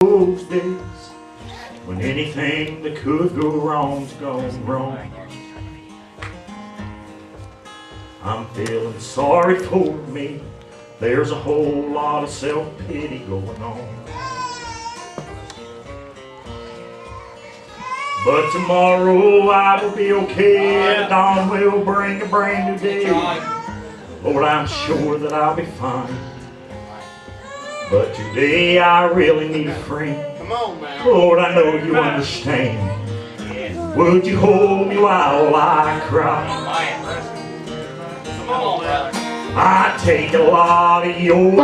those days when anything that could go wrong's gone wrong. I'm feeling sorry for me. There's a whole lot of self-pity going on. But tomorrow I will be okay. The dawn will bring a brand new day. Lord, I'm sure that I'll be fine. But today I really need a friend. Come on, man. Lord, I know you understand. Would you hold me while I cry? Come on, brother. I take a lot of your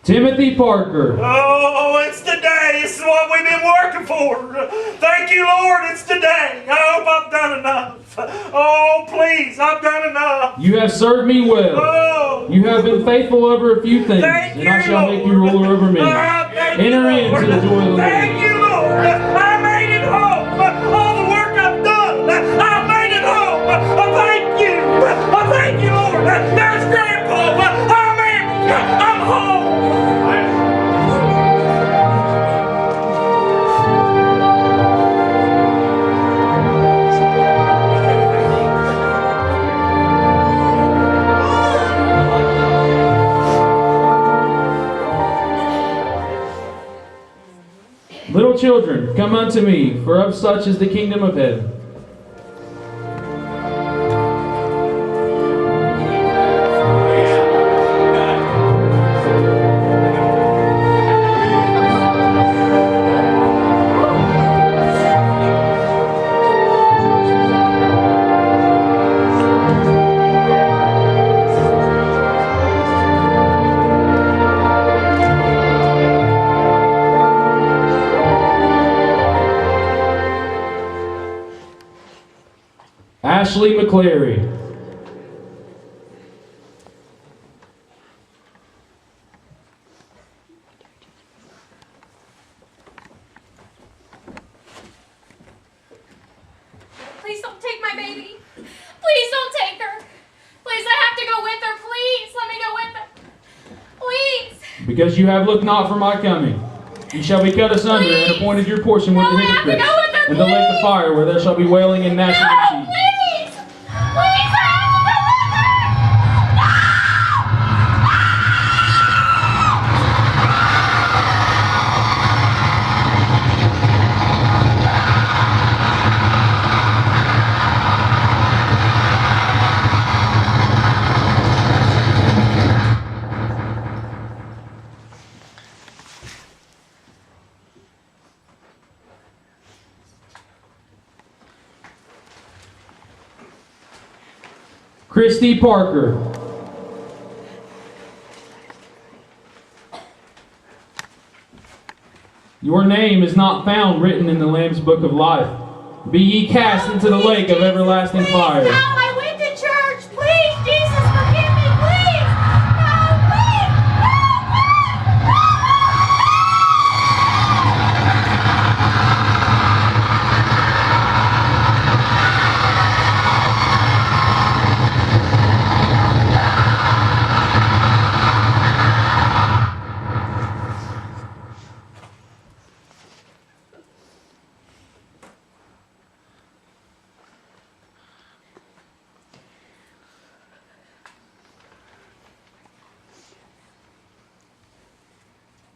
Timothy Parker. Oh, it's today. This is what we've been working for. Thank you, Lord, it's today. I hope I've done enough. Oh, please, I've done enough. You have served me well. Oh, You have been faithful over a few things, thank and I you, shall make you Lord. ruler over many. Thank you, Enter Lord. into the joy of the Thank Lord. you, Lord. I made it home. All the work I've done, I made it home. Thank you. Thank you, Lord. There's Grandpa. I'm in. I'm home. Little children, come unto me, for of such is the kingdom of heaven. Ashley McClary. Please don't take my baby. Please don't take her. Please, I have to go with her. Please, let me go with her. Please. Because you have looked not for my coming, you shall be cut asunder and appointed your portion with the No, I have to hypocrites go with her, in the lake of please. fire, where there shall be wailing and gnashing of No, teeth. please. Please, I have to go with her. Christy Parker. Your name is not found written in the Lamb's book of life. Be ye cast into the lake of everlasting fire. No, I went to church. Please, Jesus, forgive me. Please. No, please.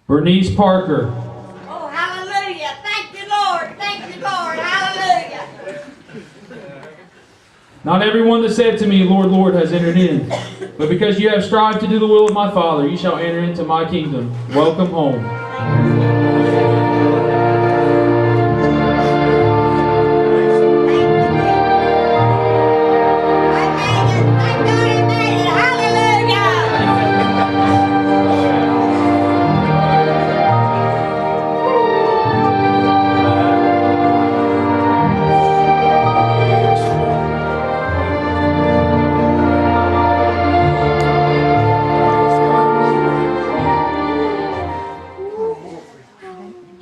Bernice Parker. Oh, hallelujah. Thank you, Lord. Thank you, Lord. Hallelujah. Not everyone that said to me, Lord, Lord, has entered in. But because you have strived to do the will of my Father, you shall enter into my kingdom. Welcome home.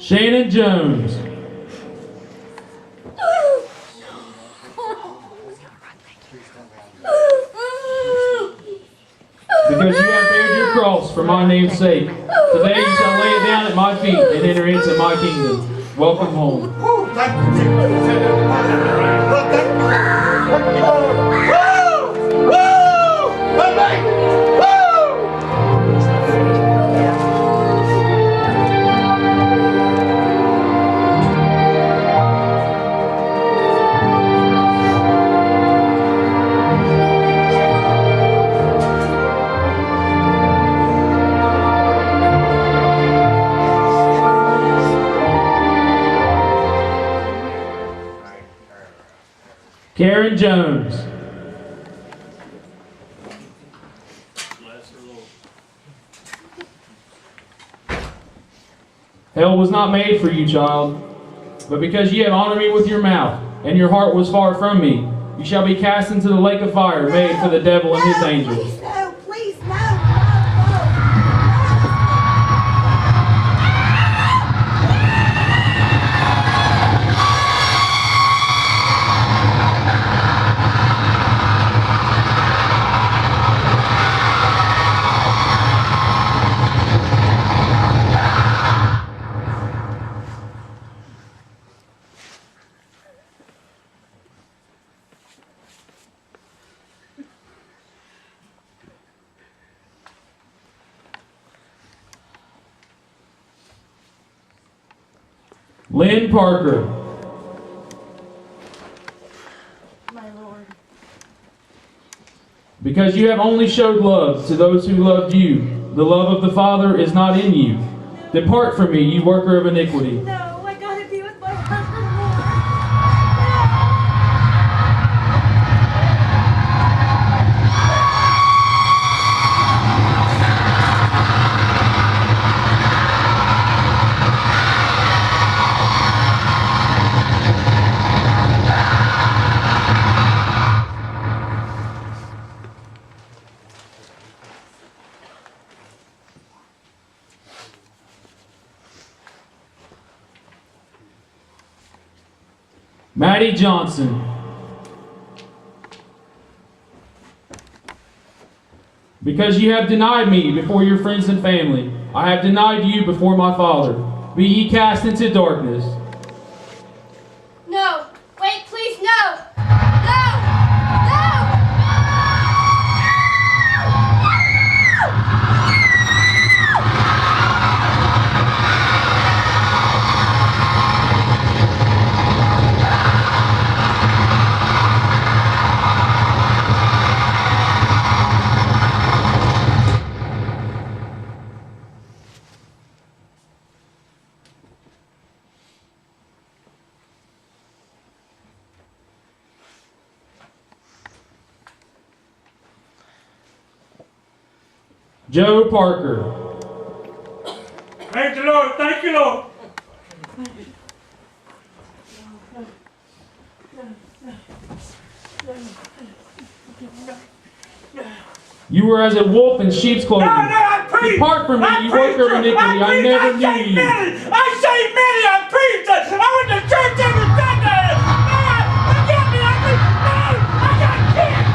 Shannon Jones. Because you have bared your cross for my name's sake, today you shall lay it down at my feet and enter into my kingdom. Welcome home. Karen Jones. Hell was not made for you, child, but because ye have honored me with your mouth, and your heart was far from me, you shall be cast into the lake of fire made for the devil and his angels. Please, no, please, no. Lynn Parker. My Lord. Because you have only showed love to those who loved you, the love of the Father is not in you. Depart from me, you worker of iniquity. No, I gotta be with my husband, Lord. Maddie Johnson. Because you have denied me before your friends and family, I have denied you before my Father. Be ye cast into darkness. No. Wait, please, no. No. No. Joe Parker. Thank the Lord. Thank you, Lord. You were as a wolf in sheep's clothing. I preach. Depart from me, you worker of iniquity. I never knew you. I say many. I preach. I went to church every Sunday. Forgive me. I got kids.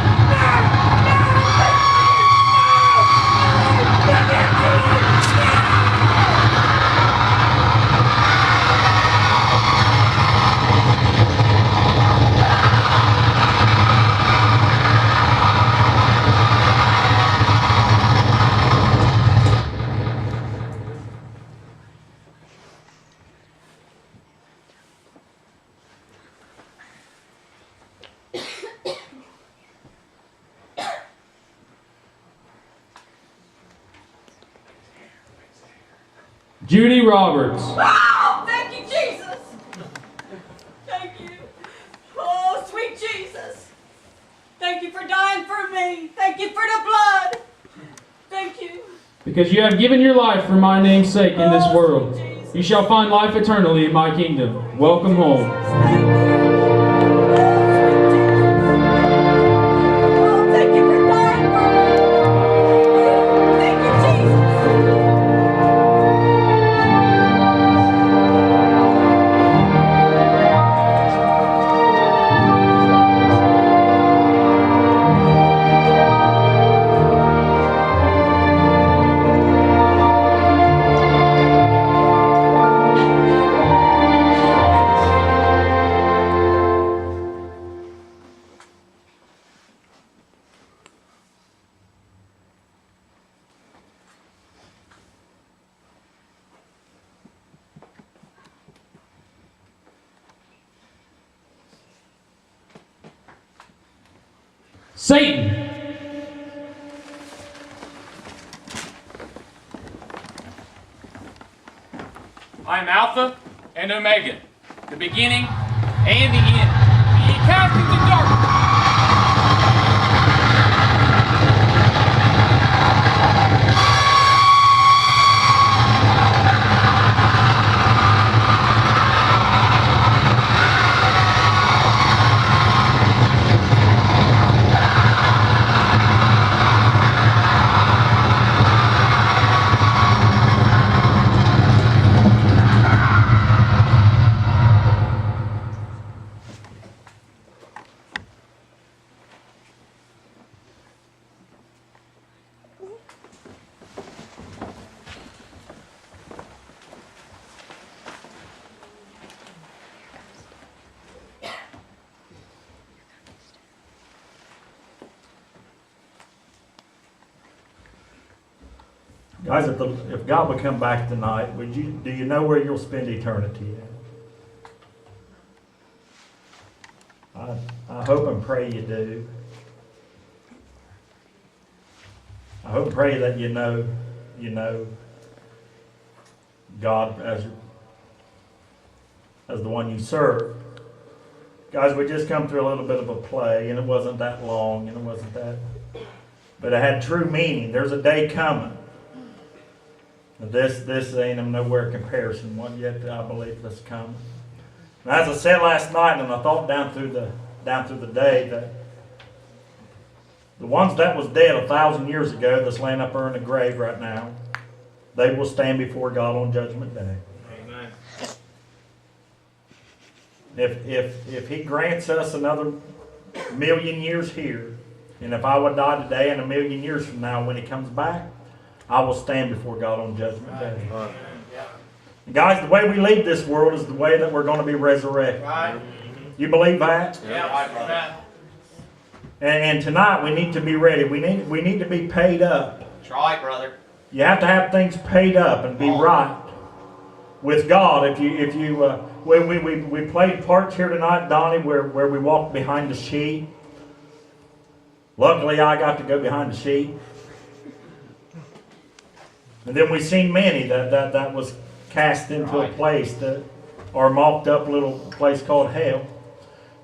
Judy Roberts. Oh, thank you, Jesus. Thank you. Oh, sweet Jesus. Thank you for dying for me. Thank you for the blood. Thank you. Because you have given your life for my name's sake in this Oh, world, sweet Jesus. you shall find life eternally in my kingdom. Welcome home. Thank you. Oh, thank you for dying for me. Thank you, Jesus. Satan! I am Alpha and Omega, the beginning and the end. Be ye cast into darkness. Guys, if God would come back tonight, do you know where you'll spend eternity at? I hope and pray you do. I hope and pray that you know God as the one you serve. Guys, we just come through a little bit of a play, and it wasn't that long, and it wasn't that, but it had true meaning. There's a day coming. This ain't of nowhere comparison. One yet I believe this coming. And as I said last night, and I thought down through the day, that the ones that was dead 1,000 years ago that's laying up there in the grave right now, they will stand before God on Judgment Day. Amen. If He grants us another 1,000,000 years here, and if I would die today and 1,000,000 years from now when He comes back, I will stand before God on Judgment Day. Right. And guys, the way we leave this world is the way that we're going to be resurrected. Right. You believe that? Yeah. And tonight we need to be ready. We need to be paid up. That's right, brother. You have to have things paid up and be right with God. We played parts here tonight, Donnie, where we walked behind the sheet. Luckily, I got to go behind the sheet. And then we've seen many that was cast into a place or mocked up little place called hell.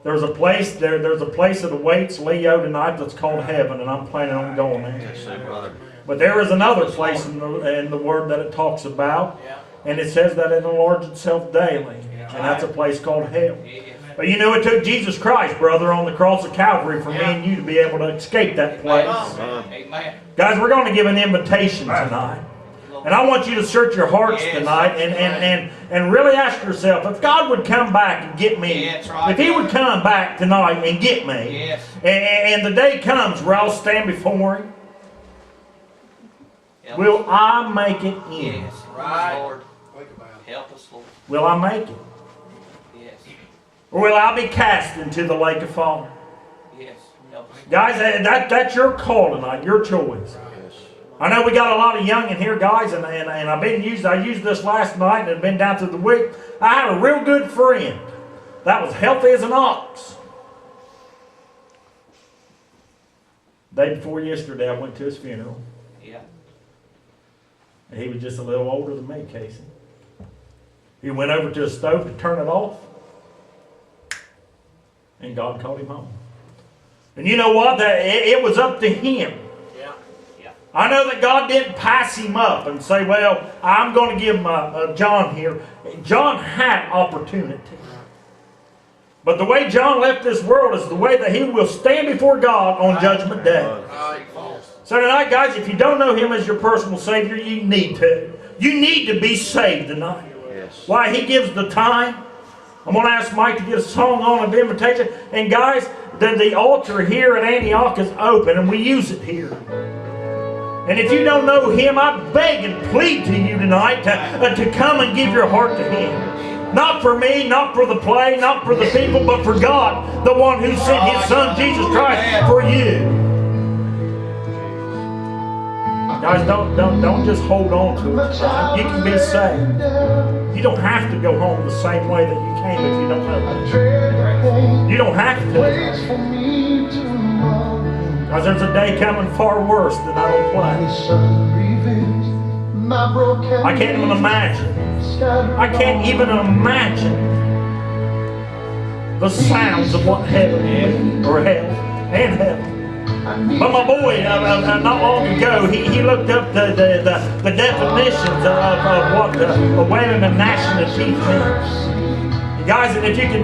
There's a place that awaits Leo tonight that's called heaven, and I'm planning on going there. Yes, sir, brother. But there is another place in the Word that it talks about, and it says that it enlarges itself daily, and that's a place called hell. But you know, it took Jesus Christ, brother, on the cross of Calvary for me and you to be able to escape that place. Amen. Guys, we're going to give an invitation tonight. And I want you to search your hearts tonight and really ask yourself, if God would come back and get me, if He would come back tonight and get me, and the day comes where I'll stand before Him, will I make it in? Yes, right. Lord. Help us, Lord. Will I make it? Yes. Or will I be cast into the lake of fire? Yes. Help us. Guys, that's your call tonight, your choice. I know we got a lot of young in here, guys, and I used this last night and had been down through the week. I had a real good friend that was healthy as an ox. Day before yesterday, I went to his funeral. Yeah. And he was just a little older than me, Casey. He went over to the stove to turn it off, and God called him home. And you know what? It was up to him. I know that God didn't pass him up and say, well, I'm going to give John here. John had opportunity. But the way John left this world is the way that he will stand before God on Judgment Day. So tonight, guys, if you don't know Him as your personal Savior, you need to. You need to be saved tonight. Why? He gives the time. I'm going to ask Mike to get a song on of invitation. And guys, the altar here at Antioch is open, and we use it here. And if you don't know Him, I beg and plead to you tonight to come and give your heart to Him. Not for me, not for the play, not for the people, but for God, the one who sent His Son, Jesus Christ, for you. Guys, don't just hold on to it. You can be saved. You don't have to go home the same way that you came if you don't know Him. You don't have to. Because there's a day coming far worse than I don't play. I can't even imagine. I can't even imagine the sounds of what heaven is, or hell, and heaven. But my boy, not long ago, he looked up the definitions of what wearing a gnashing of teeth means. Guys, and if you can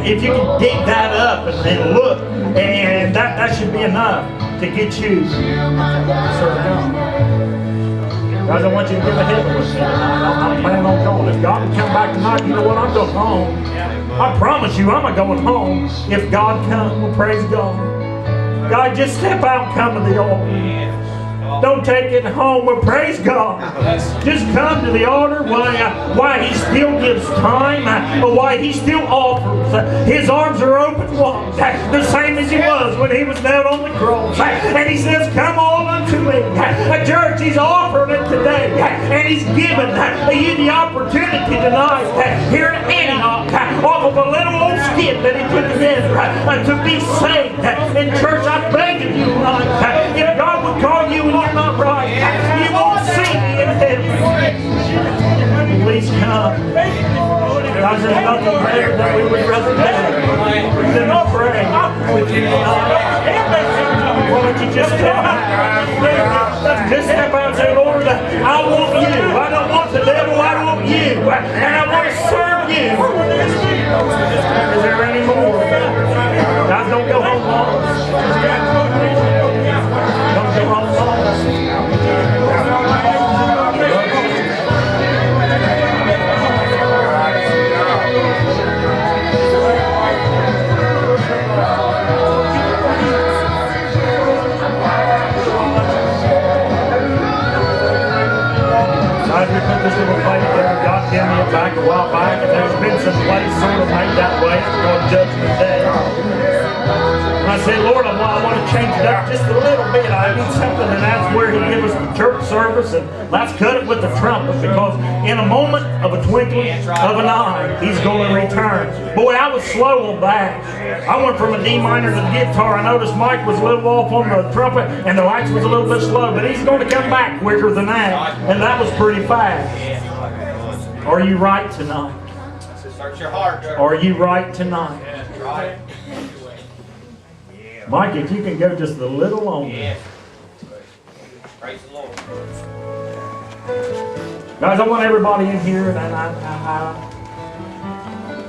dig that up and look, and that should be enough to get you served God. Guys, I want you to give a heaven with me tonight. I'm planning on going. If God will come back tonight, you know what? I'm going home. I promise you, I'm going home. If God comes, well, praise God. God, just step out and come to the altar. Don't take it home, but praise God. Just come to the altar. Why He still gives time, why He still offers. His arms are open wide, the same as He was when He was nailed on the cross. And He says, come all unto me. Church, He's offering it today. And He's given you the opportunity tonight here at Antioch, off of a little old skit that He put together to be saved. And church, I'm begging you tonight, if God would call you and you're not right, you won't see me in heaven. Please come. God, there's nothing better that we would rather do than to pray with you tonight. Why don't you just step out? Just step out and say, Lord, I want you. I don't want the devil, I want you. And I want to serve you. Is there any more? Guys, don't go home lost. Don't go home lost. Guys, we put this little plate together. God gave me it back a while back, and there's been some plates sort of made that way. It's called Judgment Day. And I said, Lord, I want to change it up just a little bit. I need something, and that's where He gives us the church service, and let's cut it with the trumpet, because in a moment of a twinkling of an eye, He's going to return. Boy, I was slow on that. I went from a D minor to the guitar. I noticed Mike was a little off on the trumpet, and the lights was a little bit slow, but He's going to come back quicker than that, and that was pretty fast. Are you right tonight? Search your heart. Are you right tonight? Right. Mike, if you can go just a little longer. Yes. Praise the Lord. Guys, I want everybody in here, and I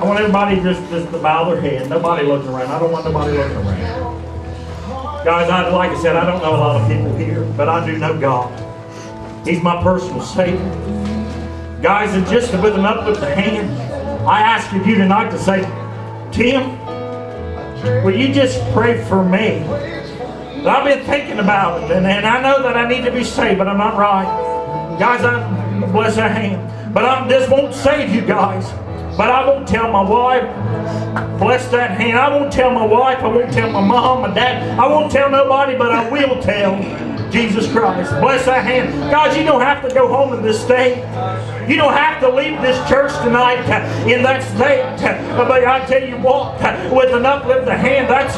want everybody just to bow their head. Nobody looking around. I don't want nobody looking around. Guys, like I said, I don't know a lot of people here, but I do know God. He's my personal Savior. Guys, and just with an uplifted hand, I ask of you tonight to say, Tim, will you just pray for me? I've been thinking about it, and I know that I need to be saved, but I'm not right. Guys, bless that hand. But this won't save you guys. But I won't tell my wife. Bless that hand. I won't tell my wife. I won't tell my mom, my dad. I won't tell nobody, but I will tell Jesus Christ. Bless that hand. Guys, you don't have to go home in this state. You don't have to leave this church tonight in that state. But I tell you what, with an uplifted hand, that's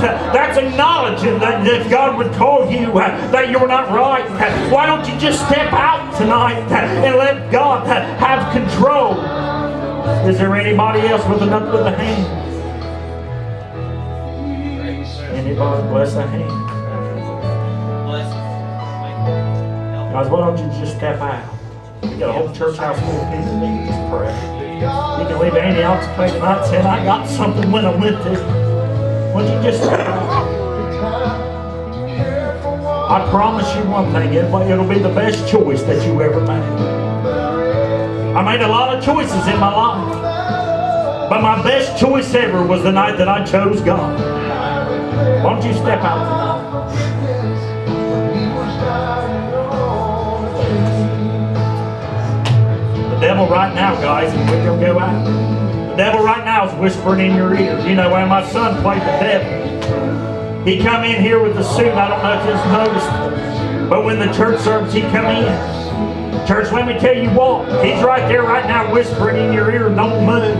acknowledging that if God would call you, that you're not right. Why don't you just step out tonight and let God have control? Is there anybody else with an uplifted hand? Anybody? Bless that hand. Guys, why don't you just step out? We got a whole church house full of people that need to pray. You can leave Antioch today tonight saying, I got something when I went there. Why don't you just step out? I promise you one thing, it'll be the best choice that you ever made. I made a lot of choices in my life, but my best choice ever was the night that I chose God. Why don't you step out tonight? The devil right now, guys, and we're going to go out. The devil right now is whispering in your ear. You know, when my son played the devil, he come in here with the suit. I don't know if you noticed, but when the church service, he come in. Church, let me tell you what, he's right there right now whispering in your ear, don't move.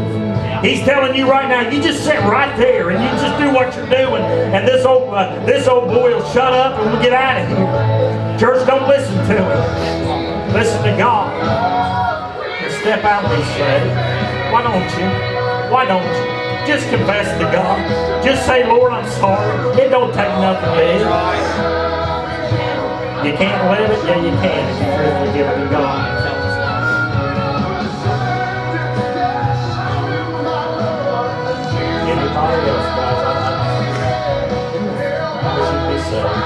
He's telling you right now, you just sit right there and you just do what you're doing, and this old boy will shut up and we'll get out of here. Church, don't listen to him. Listen to God. And step out and be saved. Why don't you? Why don't you? Just confess to God. Just say, Lord, I'm sorry. It don't take nothing big. You can't live it? Yeah, you can if you truthfully give it to God. Anybody else, guys? I should be saved.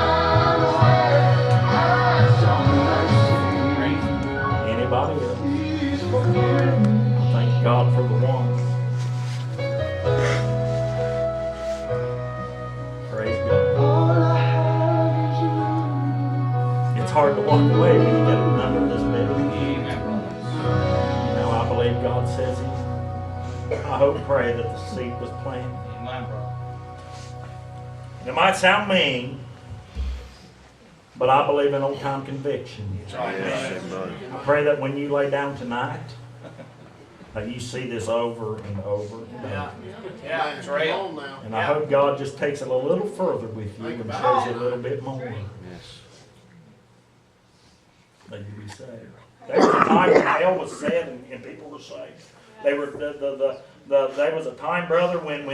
Anybody else? Thank God for the one. Praise God. It's hard to walk away when you get a number this big. You know, I believe God says it. I hope and pray that the seed was planted. Amen, brother. It might sound mean, but I believe in old-time conviction. I pray that when you lay down tonight, that you see this over and over and over. Yeah, it's real. And I hope God just takes it a little further with you and shows you a little bit more. That you be saved. There was a time when hell was said and people were saved. They were there was a time, brother, when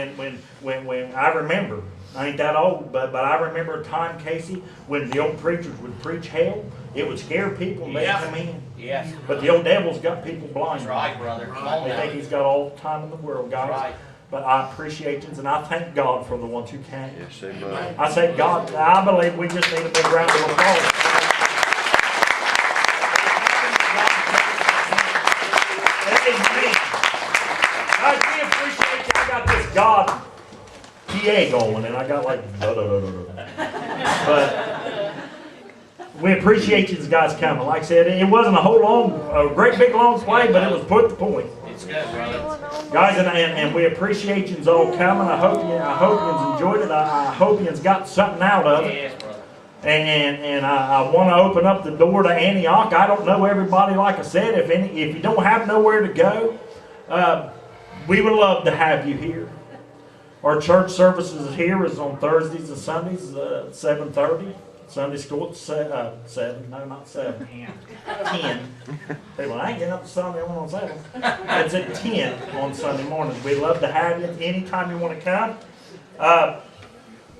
I remember. I ain't that old, but I remember a time, Casey, when the old preachers would preach hell. It would scare people and they'd come in. Yes. But the old devil's got people blind. That's right, brother. Come on They now. think he's got all the time in the world, guys. Right. But I appreciate you, and I thank God for the ones who can. Yes, amen. I say, God, I believe we just need a big round of applause. Amen. Guys, we appreciate you. I got this God PA going, and I got like But we appreciate you guys coming. Like I said, it wasn't a great big long play, but it was put to point. It's good, brother. Guys, and we appreciate you all coming. I hope you enjoyed it. I hope you got something out of it. Yes, brother. And I want to open up the door to Antioch. I don't know everybody, like I said. If you don't have nowhere to go, we would love to have you here. Our church services here is on Thursdays and Sundays, 7:30. Sunday school at 7. No, not 7. 10. People, I ain't getting up to Sunday on 7. It's at 10 on Sunday mornings. We'd love to have you anytime you want to come.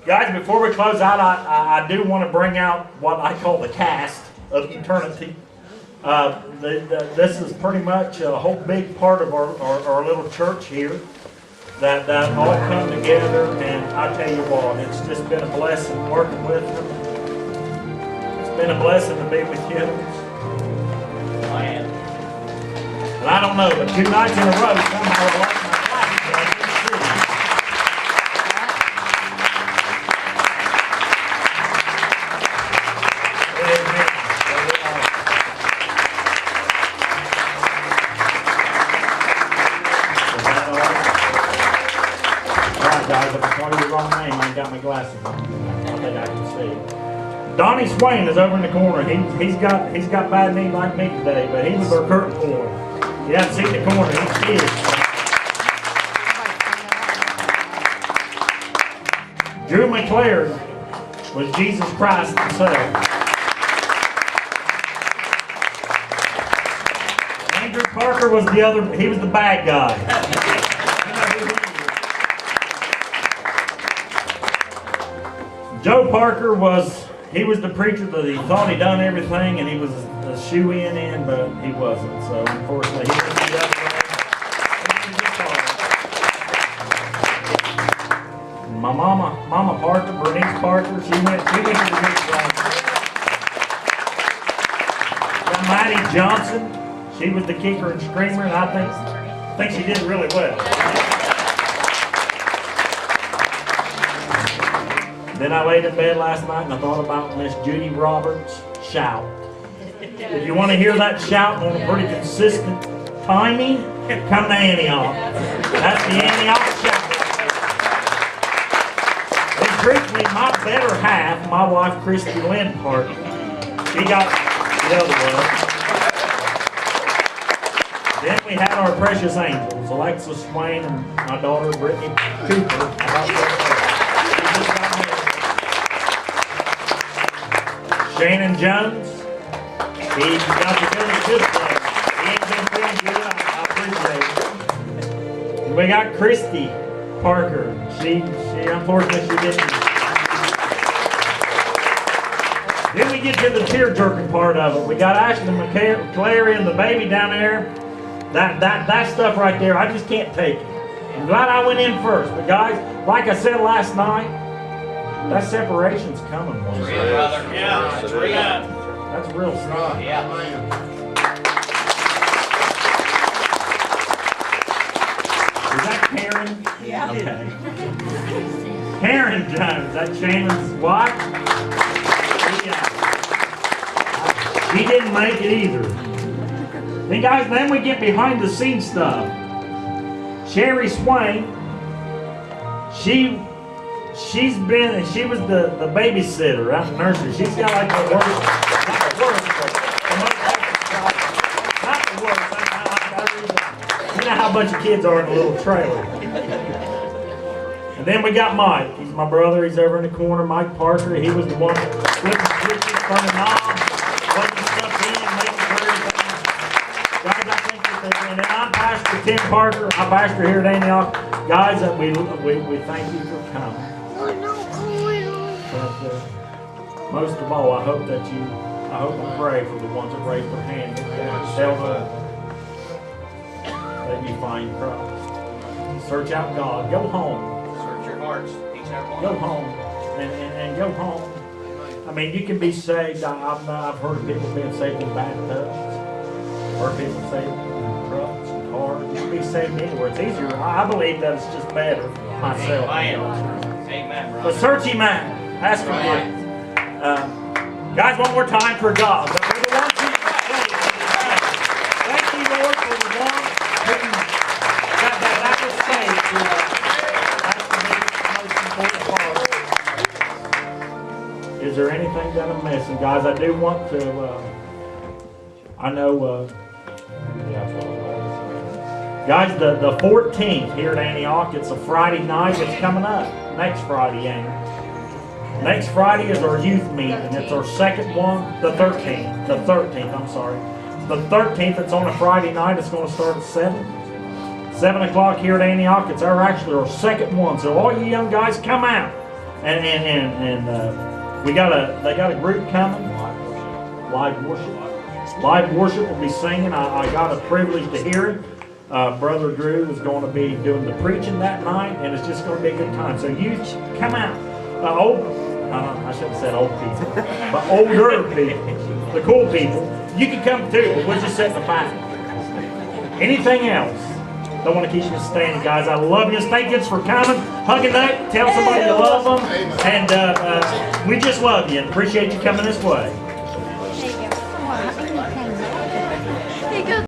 Guys, before we close out, I do want to bring out what I call the cast of eternity. This is pretty much a whole big part of our little church here that all come together, and I tell you what, it's just been a blessing working with them. It's been a blessing to be with you. And I don't know, but 2 nights in a row, somehow I lost my glasses, but I didn't see them. Guys, if I call you the wrong name, I ain't got my glasses on. I think I can see. Donnie Swain is over in the corner. He's got bad knee like me today, but he was our curtain boy. You haven't seen the corner. He's big. Drew McClaren was Jesus Christ himself. Andrew Parker was the other. He was the bad guy. Joe Parker was the preacher that he thought he done everything, and he was a shoe-in, but he wasn't. So unfortunately, he didn't do that. My Mama Parker, Bernice Parker, she went to the youth class. Maddie Johnson, she was the kicker and screamer, and I think she did really well. Then I laid in bed last night and I thought about Miss Judy Roberts' shout. If you want to hear that shout on a pretty consistent timing, come to Antioch. That's the Antioch shout. And truthfully, my better half, my wife Christy Lynn Parker, she got the other one. Then we had our precious angels, Alexis Swain and my daughter Brittany Cooper. Shannon Jones, he got to finish this play. He ain't been feeling good, I appreciate it. And we got Christy Parker. She unfortunately she didn't. Then we get to the tear-jerking part of it. We got Ashley McClary and the baby down there. That stuff right there, I just can't take it. I'm glad I went in first. But guys, like I said last night, that separation's coming one day. Yeah, that's real. That's real stuff. Yeah. Is that Karen? Yeah. Okay. Karen Jones, that Shannon's wife? She didn't make it either. Then guys, then we get behind the scenes stuff. Sherry Swain, she was the babysitter out in the nursery. She's got like the worst, not the worst. You know how a bunch of kids are in a little trailer. And then we got Mike. He's my brother. He's over in the corner. Mike Parker. He was the one flipping switches, turning knobs, plugging stuff in, making sure everything. Guys, I think that and I'm Pastor Tim Parker. I'm pastor here at Antioch. Guys, we thank you for coming. But most of all, I hope and pray for the ones that raise their hand. Tell them that you find Christ. Search out God. Go home. Search your hearts. Each and every one. Go home. And go home. I mean, you can be saved. I've heard of people being saved in bathtubs. Heard people saved in trucks and cars. You can be saved anywhere. It's easier. I believe that it's just better myself. Amen, brother. But search him out. Ask him for it. Guys, one more time for God. But for the ones who thank you, Lord, for the one who got that was saved. That's the most important part. Is there anything that I'm missing? Guys, I do want to, I know, guys, the 14th here at Antioch, it's a Friday night. It's coming up. Next Friday, ain't it? Next Friday is our youth meeting. It's our second one, the 13th. The 13th, I'm sorry. The 13th, it's on a Friday night. It's going to start at 7. 7 o'clock here at Antioch. It's actually our second one. So all you young guys, come out. And they got a group coming. Live worship. Live worship will be singing. I got a privilege to hear it. Brother Drew is going to be doing the preaching that night, and it's just going to be a good time. So you come out. I shouldn't have said old people, but older people, the cool people. You can come too, but we'll just sit in the back. Anything else? Don't want to keep you standing, guys. I love you. Thank you for coming. Hug a nut. Tell somebody you love them. And we just love you and appreciate you coming this way.